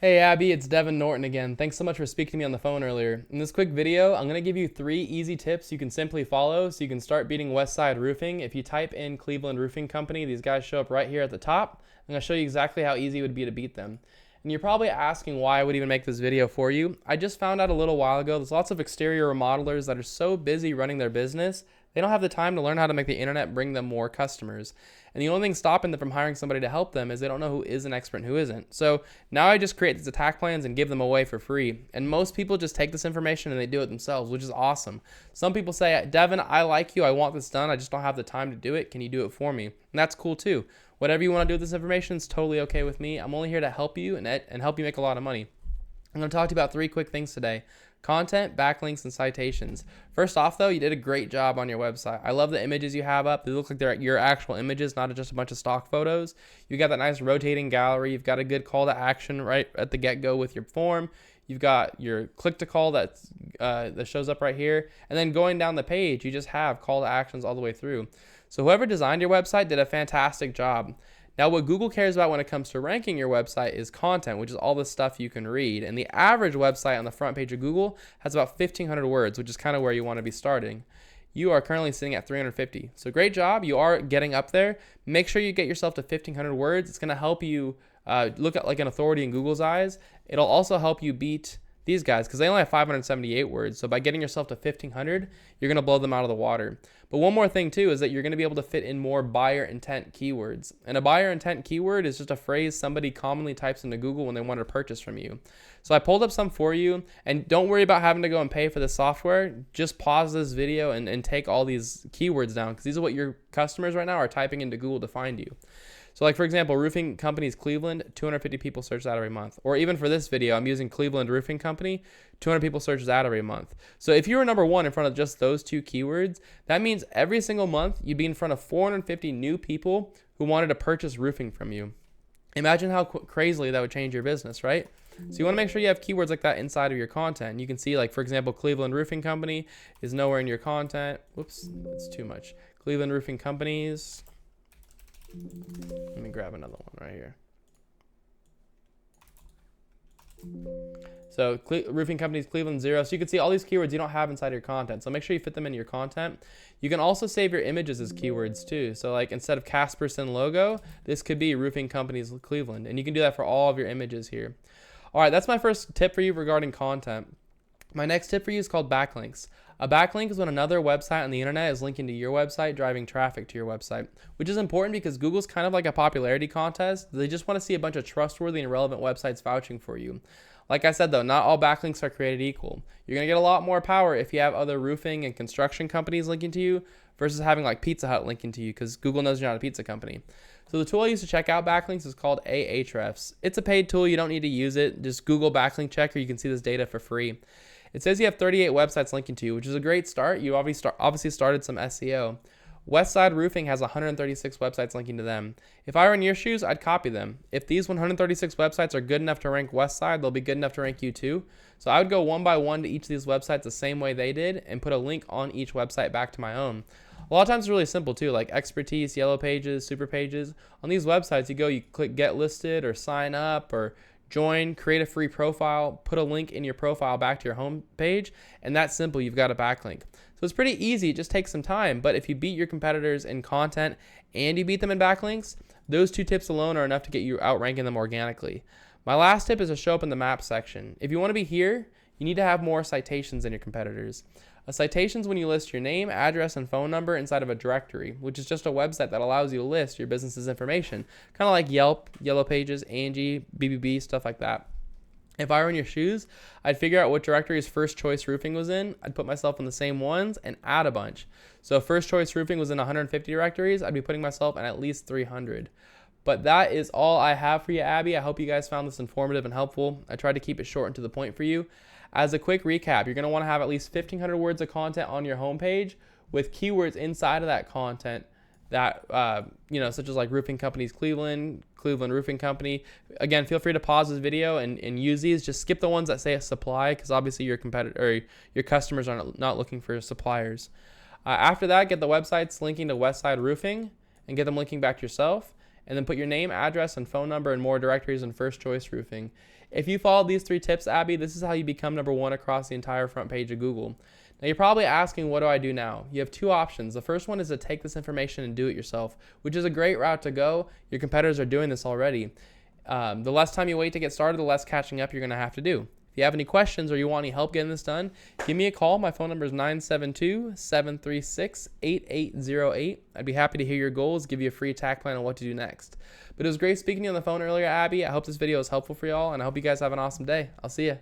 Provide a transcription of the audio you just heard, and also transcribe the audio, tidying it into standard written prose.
Hey Abby, it's Devin Norton again. Thanks so much for speaking to me on the phone earlier. In this quick video, I'm going to give you 3 easy tips you can simply follow so you can start beating Westside Roofing. If you type in Cleveland Roofing Company, these guys show up right here at the top. I'm going to show you exactly how easy it would be to beat them. And you're probably asking why I would even make this video for you. I just found out a little while ago there's lots of exterior remodelers that are so busy running their business, they don't have the time to learn how to make the internet bring them more customers. And the only thing stopping them from hiring somebody to help them is they don't know who is an expert and who isn't. So now I just create these attack plans and give them away for free. And most people just take this information and they do it themselves, which is awesome. Some people say, Devin, I like you. I want this done. I just don't have the time to do it. Can you do it for me? And that's cool too. Whatever you want to do with this information is totally okay with me. I'm only here to help you and help you make a lot of money. I'm going to talk to you about 3 quick things today: content, backlinks, and citations. First off, though, you did a great job on your website. I love the images you have up. They look like they're your actual images, not just a bunch of stock photos. You got that nice rotating gallery. You've got a good call to action right at the get-go with your form. You've got your click to call that shows up right here. And then going down the page, you just have call to actions all the way through. So whoever designed your website did a fantastic job. Now, what Google cares about when it comes to ranking your website is content, which is all the stuff you can read. And the average website on the front page of Google has about 1,500 words, which is kind of where you want to be starting. You are currently sitting at 350. So great job. You are getting up there. Make sure you get yourself to 1,500 words. It's going to help you look at like an authority in Google's eyes. It'll also help you beat these guys because they only have 578 words. So by getting yourself to 1,500, you're going to blow them out of the water. But one more thing too is that you're going to be able to fit in more buyer intent keywords. And a buyer intent keyword is just a phrase somebody commonly types into Google when they want to purchase from you. So I pulled up some for you, and don't worry about having to go and pay for the software. Just pause this video and take all these keywords down because these are what your customers right now are typing into Google to find you. So like, for example, roofing companies Cleveland, 250 people search that every month. Or even for this video, I'm using Cleveland Roofing Company, 200 people search that every month. So if you were number 1 in front of just those 2 keywords, that means every single month you'd be in front of 450 new people who wanted to purchase roofing from you. Imagine how crazily that would change your business, right? So you want to make sure you have keywords like that inside of your content. You can see, like, for example, Cleveland Roofing Company is nowhere in your content. Whoops, that's too much. Cleveland Roofing Companies. Let me grab another one right here. So roofing companies, Cleveland 0. So you can see all these keywords you don't have inside your content. So make sure you fit them in your content. You can also save your images as keywords too. So like instead of Caspersen logo, this could be roofing companies Cleveland. And you can do that for all of your images here. All right, that's my first tip for you regarding content. My next tip for you is called backlinks. A backlink is when another website on the internet is linking to your website, driving traffic to your website, which is important because Google's kind of like a popularity contest. They just want to see a bunch of trustworthy and relevant websites vouching for you. Like I said, though, not all backlinks are created equal. You're going to get a lot more power if you have other roofing and construction companies linking to you versus having like Pizza Hut linking to you because Google knows you're not a pizza company. So the tool I use to check out backlinks is called Ahrefs. It's a paid tool. You don't need to use it. Just Google backlink checker. You can see this data for free. It says you have 38 websites linking to you, which is a great start. You obviously started some SEO. Westside Roofing has 136 websites linking to them. If I were in your shoes, I'd copy them. If these 136 websites are good enough to rank Westside, they'll be good enough to rank you too. So I would go one by one to each of these websites the same way they did and put a link on each website back to my own. A lot of times it's really simple too, like Expertise, Yellow Pages, Super Pages. On these websites, you click Get Listed or Sign Up or Join, create a free profile, put a link in your profile back to your home page, and that's simple. You've got a backlink. So it's pretty easy. It just takes some time. But if you beat your competitors in content and you beat them in backlinks, those 2 tips alone are enough to get you outranking them organically. My last tip is to show up in the map section. If you want to be here, you need to have more citations than your competitors. A citation is when you list your name, address, and phone number inside of a directory, which is just a website that allows you to list your business's information, kind of like Yelp, Yellow Pages, Angie, BBB, stuff like that. If I were in your shoes, I'd figure out what directories First Choice Roofing was in. I'd put myself in the same ones and add a bunch. So if First Choice Roofing was in 150 directories, I'd be putting myself in at least 300. But that is all I have for you, Abby. I hope you guys found this informative and helpful. I tried to keep it short and to the point for you. As a quick recap, you're going to want to have at least 1,500 words of content on your homepage with keywords inside of that content that, such as like roofing companies, Cleveland Roofing Company. Again, feel free to pause this video and use these. Just skip the ones that say a supply because obviously your competitor or your customers are not looking for suppliers. After that, get the websites linking to Westside Roofing and get them linking back to yourself. And then put your name, address, and phone number in more directories in First Choice Roofing. If you follow these 3 tips, Abby, this is how you become #1 across the entire front page of Google. Now you're probably asking, what do I do now? You have 2 options. The first one is to take this information and do it yourself, which is a great route to go. Your competitors are doing this already. The less time you wait to get started, the less catching up you're going to have to do. If you have any questions or you want any help getting this done, give me a call. My phone number is 972-736-8808. I'd be happy to hear your goals, give you a free attack plan on what to do next. But it was great speaking to you on the phone earlier, Abby. I hope this video was helpful for y'all, and I hope you guys have an awesome day. I'll see you.